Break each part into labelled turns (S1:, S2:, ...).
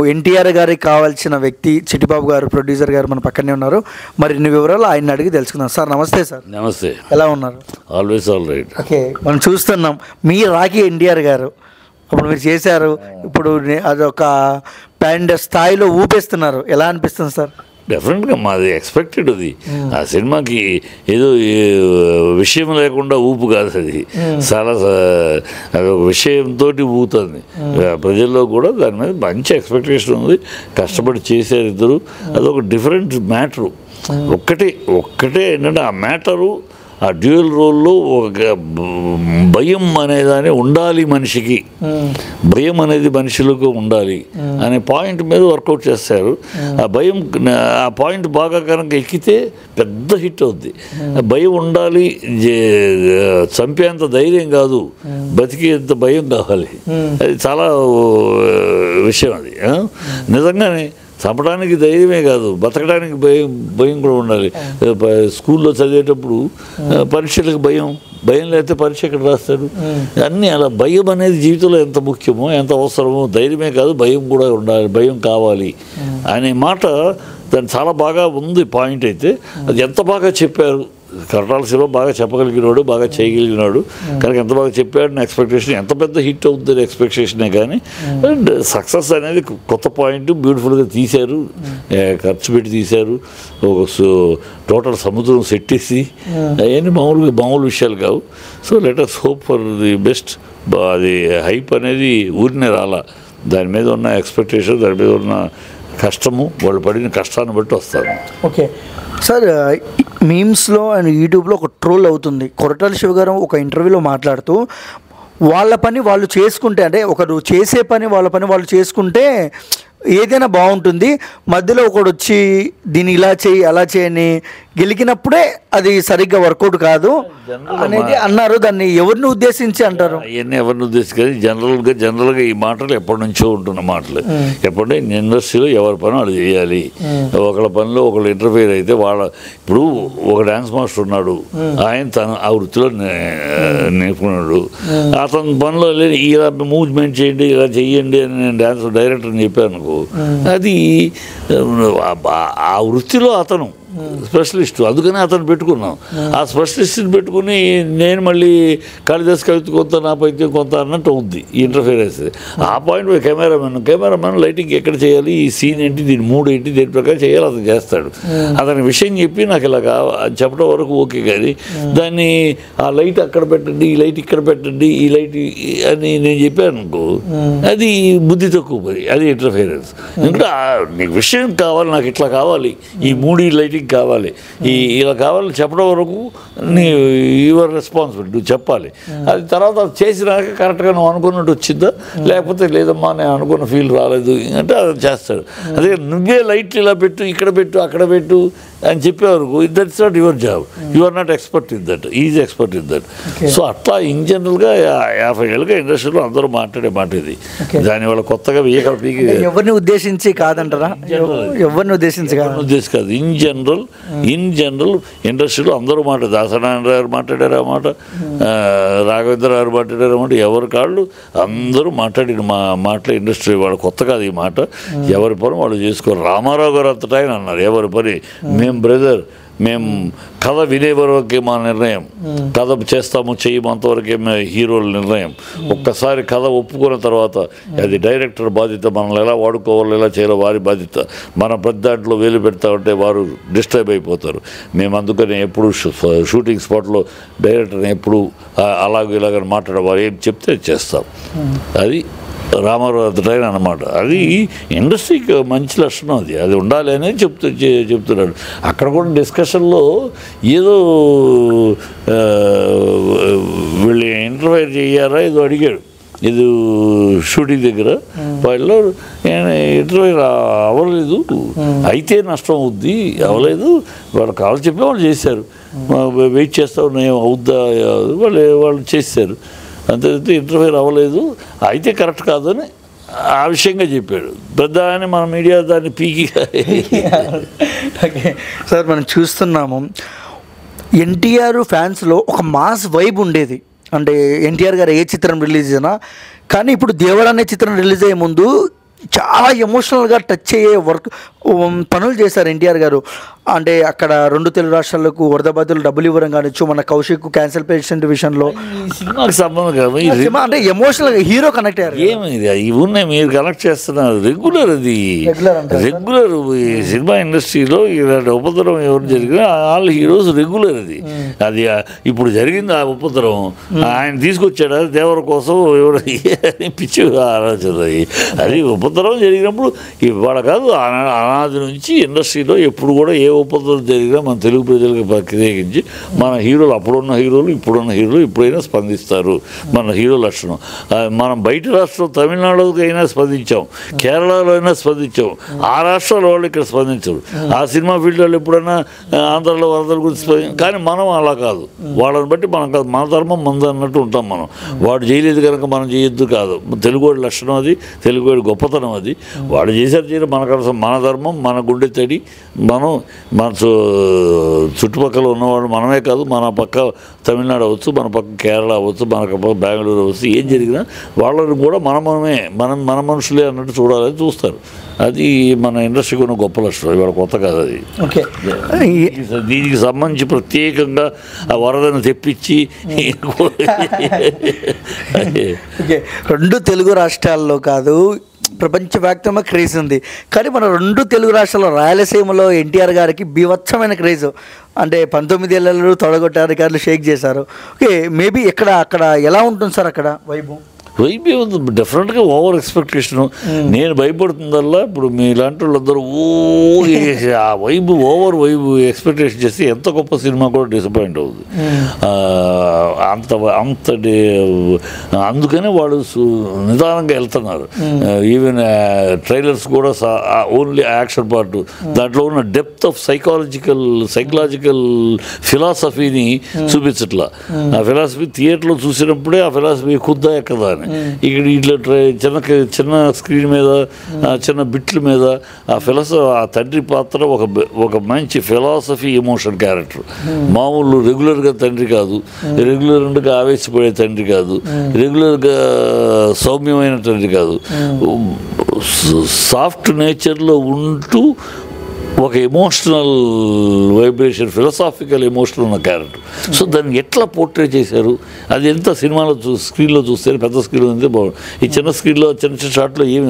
S1: ఎన్టీఆర్ గారికి కావాల్సిన వ్యక్తి చిట్టిబాబు గారు, ప్రొడ్యూసర్ గారు మన పక్కనే ఉన్నారు. మరిన్ని వివరాలు ఆయన అడిగి తెలుసుకుందాం. సార్ నమస్తే. సార్
S2: నమస్తే.
S1: ఎలా ఉన్నారు?
S2: Always all right.
S1: ఓకే, మనం చూస్తున్నాం మీ రాఖీ ఎన్టీఆర్ గారు ఇప్పుడు మీరు చేశారు, ఇప్పుడు అదొక ప్యాండ్ స్థాయిలో ఊపేస్తున్నారు. ఎలా అనిపిస్తుంది సార్?
S2: డెఫినెట్గా మాది ఎక్స్పెక్టెడ్. అది ఆ సినిమాకి ఏదో విషయం లేకుండా ఊపు కాదు, అది చాలా అది ఒక విషయంతో ఊగుతుంది. ప్రజల్లో కూడా దాని మీద మంచి ఎక్స్పెక్టేషన్ ఉంది. కష్టపడి చేశారు ఇద్దరు. అదొక డిఫరెంట్ మ్యాటరు. ఒక్కటే ఏంటంటే ఆ మ్యాటరు, ఆ డ్యూయల్ రోల్లో ఒక భయం అనేదాన్ని ఉండాలి మనిషికి, భయం అనేది మనుషులకు ఉండాలి అనే పాయింట్ మీద వర్కౌట్ చేస్తారు. ఆ భయం, ఆ పాయింట్ బాగా కనుక ఎక్కితే పెద్ద హిట్ అవుద్ది. భయం ఉండాలి, చంపేంత ధైర్యం కాదు, బతికేంత భయం కావాలి. అది చాలా విషయం. అది నిజంగానే చంపడానికి ధైర్యమే కాదు, బతకడానికి భయం కూడా ఉండాలి. స్కూల్లో చదివేటప్పుడు పరీక్షలకు భయం లేకపోతే పరీక్ష ఎక్కడ రాస్తాడు? అన్నీ అలా భయం అనేది జీవితంలో ఎంత ముఖ్యమో, ఎంత అవసరమో, ధైర్యమే కాదు భయం కూడా ఉండాలి, భయం కావాలి అనే మాట దాన్ని చాలా బాగా ఉంది పాయింట్. అయితే అది ఎంత బాగా చెప్పారు. కరటాల శివ బాగా చెప్పగలిగినాడు, బాగా చేయగలిగినాడు. కనుక ఎంత బాగా చెప్పాడు, ఎక్స్పెక్టేషన్ ఎంత పెద్ద హిట్ అవుతుంది ఎక్స్పెక్టేషనే. కానీ అండ్ సక్సెస్ అనేది కొత్త పాయింట్, బ్యూటిఫుల్గా తీశారు, ఖర్చు పెట్టి తీశారు. ఒక టోటల్ సముద్రం సెట్టేసి అవన్నీ మామూలు విషయాలు కావు. So let us hope for the best. అది హైప్ అనేది ఊరినే రాలా, దాని మీద ఉన్న ఎక్స్పెక్టేషన్, దాని మీద ఉన్న కష్టము, వాళ్ళు పడిన కష్టాన్ని బట్టి వస్తారు.
S1: ఓకే సార్, మీమ్స్లో అండ్ యూట్యూబ్లో ఒక ట్రోల్ అవుతుంది. కొరటాల శివ గారు ఒక ఇంటర్వ్యూలో మాట్లాడుతూ వాళ్ళ పని వాళ్ళు చేసుకుంటే, అంటే ఒకరు చేసే పని వాళ్ళ పని వాళ్ళు చేసుకుంటే ఏదైనా బాగుంటుంది, మధ్యలో ఒకడు వచ్చి దీన్ని ఇలా చేయి అలా చేయని గెలికినప్పుడే అది సరిగ్గా వర్కౌట్ కాదు అనేది అన్నారు. దాన్ని ఎవరిని ఉద్దేశించి అంటారు?
S2: అవన్నీ ఎవరిని ఉద్దేశించి జనరల్గా ఈ మాటలు ఎప్పటి నుంచో ఉంటున్న మాటలు. ఎప్పుడంటే ఇండస్ట్రీలో ఎవరి పని వాళ్ళు చేయాలి. ఒకళ్ళ పనిలో ఒకళ్ళు ఇంటర్ఫియర్ అయితే ఇప్పుడు ఒక డ్యాన్స్ మాస్టర్ ఉన్నాడు, ఆయన ఆ వృత్తిలో నేర్చుకున్నాడు. అతని పనిలో ఇలా మూవ్మెంట్ చేయండి, ఇలా చెయ్యండి అని నేను డ్యాన్స్ డైరెక్టర్ని చెప్పాను. అది ఆ వృత్తిలో అతను స్పెషలిస్టు, అందుకని అతను పెట్టుకున్నాం. ఆ స్పెషలిస్ట్ని పెట్టుకుని నేను మళ్ళీ కాళిదాస్ కవిత కొంత, నా పైత్యం కొంత అన్నట్టు అవుద్ది ఈ ఇంటర్ఫియరెన్స్. ఆ పాయింట్ కెమెరామెన్ లైటింగ్ ఎక్కడ చేయాలి, ఈ సీన్ ఏంటి, దీని మూడు ఏంటి, దేని ప్రకారం చేయాలి అతను చేస్తాడు. అతని విషయం చెప్పి నాకు ఇలా చెప్పడం వరకు ఓకే. కానీ దాన్ని ఆ లైట్ అక్కడ పెట్టండి, ఈ లైట్ ఇక్కడ పెట్టండి, ఈ లైట్ అని నేను చెప్పాను అనుకో, అది బుద్ధి తక్కువ పని, అది ఇంటర్ఫియరెన్స్. ఇంకా నీకు విషయం కావాలి, నాకు ఇట్లా కావాలి, ఈ మూడు లైటింగ్ కావాలి, ఇలా కావాలని చెప్పడం వరకు యువర్ రెస్పాన్సిబిలిటీ, నువ్వు చెప్పాలి. అది తర్వాత చేసినాక కరెక్ట్గా నువ్వు అనుకున్నట్టు వచ్చిందా, లేకపోతే లేదమ్మా నేను అనుకున్న ఫీల్ రాలేదు అంటే అది చేస్తాడు. అదే నువ్వే లైట్లు ఇలా పెట్టు, ఇక్కడ పెట్టు, అక్కడ పెట్టు అని చెప్పేవరకు that's not your job. You are not expert in that, is expert in that. So అట్లా ఇన్ జనరల్గా 50 ఏళ్ళుగా ఇండస్ట్రీలో అందరూ మాట్లాడే మాట ఇది. దానివల్ల కొత్తగా
S1: ఎవరిని ఉద్దేశించి కాదంటారా? ఎవరిని ఉద్దేశించి
S2: కాదు, ఇన్ జనరల్ ఇండస్ట్రీలో అందరూ దాసనారాయణ గారు మాట్లాడారు ఆ మాట, రాఘవేంద్ర గారు మాట్లాడారు ఆ మాట, ఎవరి కాళ్ళు అందరూ మాట్లాడిన మాటలు ఇండస్ట్రీ వాళ్ళు కొత్త కాదు ఈ మాట. ఎవరి పని వాళ్ళు చేసుకోరు. రామారావు గారు అంతటా ఆయన అన్నారు, ఎవరి పని మేము కథ వినే వరకే మా నిర్ణయం, కథ చేస్తాము చేయము అంతవరకే హీరోల నిర్ణయం. ఒక్కసారి కథ ఒప్పుకున్న తర్వాత అది డైరెక్టర్ బాధ్యత, మనల్ని ఎలా వాడుకోవాలో ఎలా చేయాలో వారి బాధ్యత. మన పెద్ద దాంట్లో వేలు పెడతామంటే వారు డిస్టర్బ్ అయిపోతారు. మేము అందుకని ఎప్పుడు షూటింగ్ స్పాట్లో డైరెక్టర్ని ఎప్పుడు ఇలాగని మాట్లాడేవారు, ఏం చెప్తే చేస్తాం. అది రామారావు అంతటైన అన్నమాట. అది ఇండస్ట్రీకి మంచి లక్షణం, అది ఉండాలి అనేది చెప్తున్నాడు. అక్కడ కూడా డిస్కషన్లో ఏదో వీళ్ళు ఇంటర్ఫైర్ చేయారా ఏదో అడిగాడు, ఇది షూటింగ్ దగ్గర. వాళ్ళు ఇంటర్ఫైర్ అవ్వలేదు, అయితే నష్టం అవుద్ది, అవ్వలేదు, వాళ్ళు కావాలి చెప్పి వాళ్ళు చేశారు, వెయిట్ చేస్తా ఉన్నాయి అవుద్దా, వాళ్ళు చేశారు అంతే, ఇంటర్ఫైర్ అవ్వలేదు, అయితే కరెక్ట్ కాదు అని ఆ విషయంగా చెప్పాడు. పెద్ద అని మన మీడియా దాన్ని పీకి.
S1: ఓకే సార్, మనం చూస్తున్నాము ఎన్టీఆర్ ఫ్యాన్స్లో ఒక మాస్ వైబ్ ఉండేది. అంటే ఎన్టీఆర్ గారు ఏ చిత్రం రిలీజ్ అయినా, కానీ ఇప్పుడు దేవర అనే చిత్రం రిలీజ్ అయ్యే ముందు చాలా ఎమోషనల్గా టచ్ అయ్యే పనులు చేశారు ఎన్టీఆర్ గారు. అంటే అక్కడ 2 తెలుగు రాష్ట్రాలకు వరద బాధితులు డబ్బులు ఇవ్వడం కానిచ్చు, మన కౌశిక్ క్యాన్సర్ పేషెంట్ విషయంలో
S2: ఈ సినిమాకి సంబంధం కాదు. ఈ
S1: సినిమా అంటే ఎమోషనల్గా హీరో కనెక్ట్ అయ్యారు.
S2: ఏమైంది ఇవి ఉన్నాయి మీరు కనెక్ట్ చేస్తున్నారు, రెగ్యులర్ అది రెగ్యులర్. ఈ సినిమా ఇండస్ట్రీలో ఇలాంటి ఉపద్రవం ఎవరు జరిగినా ఆల్ హీరోస్ రెగ్యులర్ అది. అది ఇప్పుడు జరిగింది ఆ ఉపద్రవం, ఆయన తీసుకొచ్చాడు దేవర కోసం ఎవరు పిచ్చి ఆలోచన. అది ఉపద్రవం జరిగినప్పుడు ఇవాళ కాదు, అనాది నుంచి ఇండస్ట్రీలో ఎప్పుడు కూడా ఏ ఉపద్రవం జరిగినా మన తెలుగు ప్రజలకు ప్రత్యేకించి మన హీరోలు, అప్పుడున్న హీరోలు ఇప్పుడున్న హీరోలు ఎప్పుడైనా స్పందిస్తారు. మన హీరో లక్షణం. మనం బయట రాష్ట్రం తమిళనాడుకి అయినా స్పందించాం, కేరళలో అయినా స్పందించాం, ఆ రాష్ట్రాల వాళ్ళు ఇక్కడ స్పందించరు. ఆ సినిమా ఫీల్డ్ వాళ్ళు ఎప్పుడైనా ఆంధ్రలో వరదల గురించి కానీ మనం అలా కాదు, వాళ్ళని బట్టి మనం కాదు, మన ధర్మం మంది అన్నట్టు ఉంటాం మనం. వాడు చేయలేదు కనుక మనం చేయొద్దు కాదు, తెలుగువాడి లక్షణం అది, తెలుగువాడి గొప్పతనం అది. వాడు చేశారు చేయడం మన కోసం, మన ధర్మం, మన గుండె తడి. మనం మన చుట్టుపక్కల ఉన్నవాళ్ళు మనమే కాదు, మన పక్క తమిళనాడు అవ్వచ్చు, మన పక్క కేరళ అవ్వచ్చు, మన పక్క బెంగళూరు అవ్వచ్చు, ఏం జరిగినా వాళ్ళని కూడా మనమే మన మనుషులే అన్నట్టు చూడాలని చూస్తారు. అది మన ఇండస్ట్రీకి ఉన్న గొప్ప లక్షణం, ఇవాళ కొత్త కాదు అది.
S1: ఓకే,
S2: దీనికి సంబంధించి ప్రత్యేకంగా ఆ వరదను తెప్పించి
S1: ఓకే 2 తెలుగు రాష్ట్రాల్లో కాదు ప్రపంచవ్యాప్తంగా క్రేజ్ ఉంది. కానీ మన 2 తెలుగు రాష్ట్రాల్లో రాయలసీమలో ఎన్టీఆర్ గారికి బీభత్సమైన క్రేజ్. అంటే 19 ఏళ్ళలో తొడగొట్టారు, రికార్డులు షేక్ చేశారు. ఓకే, మేబీ అక్కడ ఎలా ఉంటుంది సార్ అక్కడ వైభవం?
S2: ఉంది డెఫినెట్గా ఓవర్ ఎక్స్పెక్టేషను. నేను భయపడుతుందల్లా ఇప్పుడు మీలాంటి వాళ్ళందరూ ఆ ఓవర్ ఎక్స్పెక్టేషన్ చేస్తే ఎంత గొప్ప సినిమా కూడా డిసప్పాయింట్ అవుతుంది. అందుకనే వాళ్ళు నిదానంగా వెళ్తున్నారు. ఈవెన్ ట్రైలర్స్ కూడా ఓన్లీ యాక్షన్ పార్ట్, దాంట్లో ఉన్న డెప్త్ ఆఫ్ సైకలాజికల్ ఫిలాసఫీని చూపించట్లా. ఆ ఫిలాసఫీ థియేటర్లో చూసినప్పుడే ఆ ఫిలాసఫీ కుద్దా ఎక్కదా అని. ఇక్కడ ఇట్లా చిన్న స్క్రీన్ మీద, చిన్న బిట్ల మీద ఆ తండ్రి పాత్ర ఒక మంచి ఫిలాసఫీ ఎమోషన్ క్యారెక్టర్. మామూలు రెగ్యులర్గా తండ్రి కాదు, రెగ్యులర్గా ఆవేశపడే తండ్రి కాదు, రెగ్యులర్గా సౌమ్యమైన తండ్రి కాదు, సాఫ్ట్ నేచర్లో ఉంటూ ఒక ఎమోషనల్ వైబ్రేషన్, ఫిలసాఫికల్ ఎమోషన్ ఉన్న క్యారెక్టర్. సో దాన్ని ఎట్లా పోర్ట్రేట్ చేశారు, అది ఎంత సినిమాలో స్క్రీన్లో చూస్తే, పెద్ద స్క్రీన్లో ఉంటే బాగుంది. ఈ చిన్న స్క్రీన్లో చిన్న షాట్లో ఏమి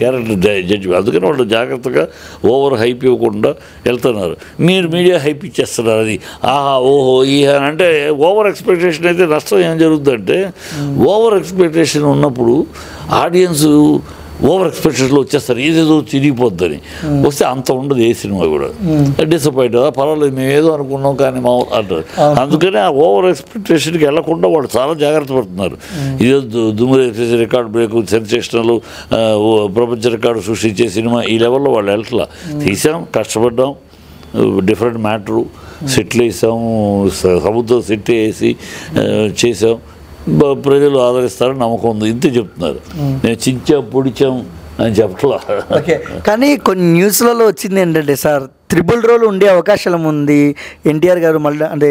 S2: క్యారెక్టర్ జడ్జి. అందుకని వాళ్ళు జాగ్రత్తగా ఓవర్ హైప్ ఇవ్వకుండా వెళ్తున్నారు. మీరు మీడియా హైప్ ఇచ్చేస్తున్నారు. అది ఆహా ఓహో ఈ అంటే ఓవర్ ఎక్స్పెక్టేషన్ అయితే నష్టం ఏం జరుగుతుందంటే, ఓవర్ ఎక్స్పెక్టేషన్ ఉన్నప్పుడు ఆడియన్స్ ఓవర్ ఎక్స్పెక్టేషన్లో వచ్చేస్తారు, ఏదేదో చిరిగిపోద్దని. వస్తే అంత ఉండదు ఏ సినిమా కూడా. డిసప్పాయింట్ పర్వాలేదు మేము ఏదో అనుకున్నాం కానీ మా అంటారు. అందుకని ఆ ఓవర్ ఎక్స్పెక్టేషన్కి వెళ్లకుండా వాళ్ళు చాలా జాగ్రత్త పడుతున్నారు. ఇదే దుమ్ము రికార్డు బ్రేక్, సెన్సేషనల్, ప్రపంచ రికార్డు సృష్టించే సినిమా ఈ లెవెల్లో వాళ్ళు వెళ్ళట్లా. తీసాం, కష్టపడ్డాం, డిఫరెంట్ మ్యాటరు, సెట్లు వేసాం, సముద్రం సెట్ వేసి చేసాం, ప్రజలు ఆదరిస్తారని నమ్మకం ఉంది. ఇంతే చెప్తున్నారు. నేను చించాం పొడిచాం అని చెప్పట్లా.
S1: ఓకే, కానీ కొన్ని న్యూస్లలో వచ్చింది ఏంటంటే సార్, 3 రోల్ ఉండే అవకాశం ఉంది ఎన్టీఆర్ గారు, మళ్ళీ అంటే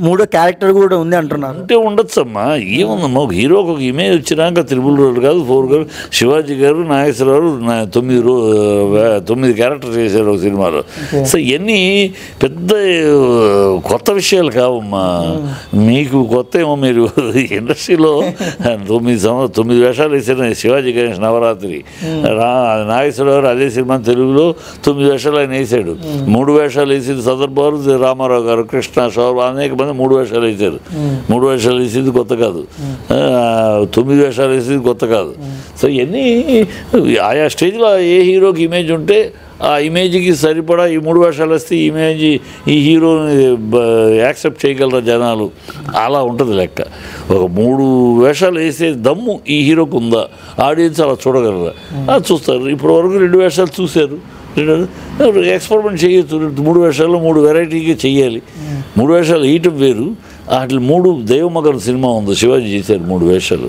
S1: 3వ క్యారెక్టర్ కూడా ఉంది అంటున్నారు.
S2: అంటే ఉండొచ్చమ్మా, ఏముందమ్మా, ఒక హీరోకి ఒక ఇమేజ్ వచ్చినాక 3 రోల్ కాదు 4 గారు, శివాజీ గారు, నాగేశ్వరరావు 9 క్యారెక్టర్ చేశారు ఒక సినిమాలో. సో ఇవన్నీ పెద్ద కొత్త విషయాలు కావమ్మా. మీకు కొత్త ఏమో, మీరు ఇండస్ట్రీలో 9 వేషాలు వేసారు. శివాజీ గణేష్ నవరాత్రి, నాగేశ్వరరావు అదే సినిమా తెలుగులో 9 వేషాలు ఆయన వేసాడు. 3 వేషాలు వేసిన సందర్భాలు రామారావు గారు, కృష్ణ, శోభ, అనేక మంది 3 వేషాలు వేసారు. 3 వేషాలు వేసేది కొత్త కాదు, 9 వేషాలు వేసేది కొత్త కాదు. సో ఇవన్నీ ఆయా స్టేజ్లో ఏ హీరోకి ఇమేజ్ ఉంటే ఆ ఇమేజ్కి సరిపడా ఈ 3 వేషాలు వస్తే ఈ హీరోని యాక్సెప్ట్ చేయగలరా జనాలు, అలా ఉంటుంది లెక్క. ఒక 3 వేషాలు వేసే దమ్ము ఈ హీరోకి ఉందా, ఆడియన్స్ అలా చూడగలరా, అది చూస్తారు. ఇప్పటి వరకు 2 వేషాలు చూశారు, ఎక్స్పెరిమెంట్ చేయొచ్చు. 3 వేషాలు 3 వెరైటీగా చెయ్యాలి. 3 వేషాలు వేయటం వేరు. వాటి 3 దైవమగన్ సినిమా ఉంది, శివాజీ చేశారు 3 వేషాలు.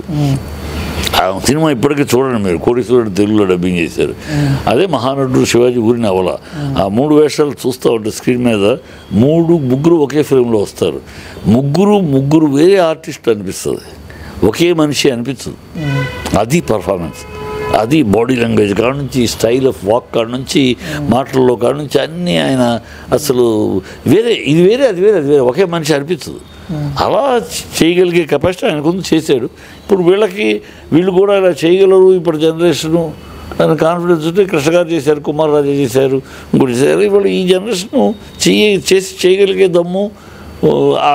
S2: ఆ సినిమా ఇప్పటికీ చూడండి మీరు, కోటీశ్వరుడు తెలుగులో డబ్బింగ్ చేశారు. అదే మహానటుడు శివాజీ ఊరిని అవల. ఆ 3 వేషాలు చూస్తూ ఉంటే స్క్రీన్ మీద 3 ఒకే ఫ్రేమ్లో వస్తారు. ముగ్గురు వేరే ఆర్టిస్ట్ అనిపిస్తుంది, ఒకే మనిషి అనిపించదు. అది పర్ఫార్మెన్స్. అది బాడీ లాంగ్వేజ్ కాడ నుంచి, స్టైల్ ఆఫ్ వాక్ కాడ నుంచి, మాటల్లో కాడ నుంచి అన్నీ ఆయన అసలు వేరే, ఇది వేరే అది వేరే అది వేరే ఒకే మనిషి అనిపించదు. అలా చేయగలిగే కెపాసిటీ ఆయనకు చేశాడు. ఇప్పుడు వీళ్ళు కూడా ఇలా చేయగలరు ఇప్పుడు జనరేషను అని కాన్ఫిడెన్స్ ఉంటే కృష్ణ గారు చేశారు, కుమార్ రాజా చేశారు, ఇంకోటి చేశారు. ఇప్పుడు ఈ జనరేషను చేయగలిగే దమ్ము,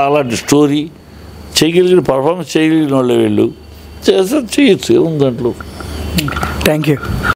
S2: అలాంటి స్టోరీ చేయగలిగిన పర్ఫార్మెన్స్ చేయగలిగిన వాళ్ళే వీళ్ళు చేయొచ్చు, ఏముంది దాంట్లో.
S1: Thank you.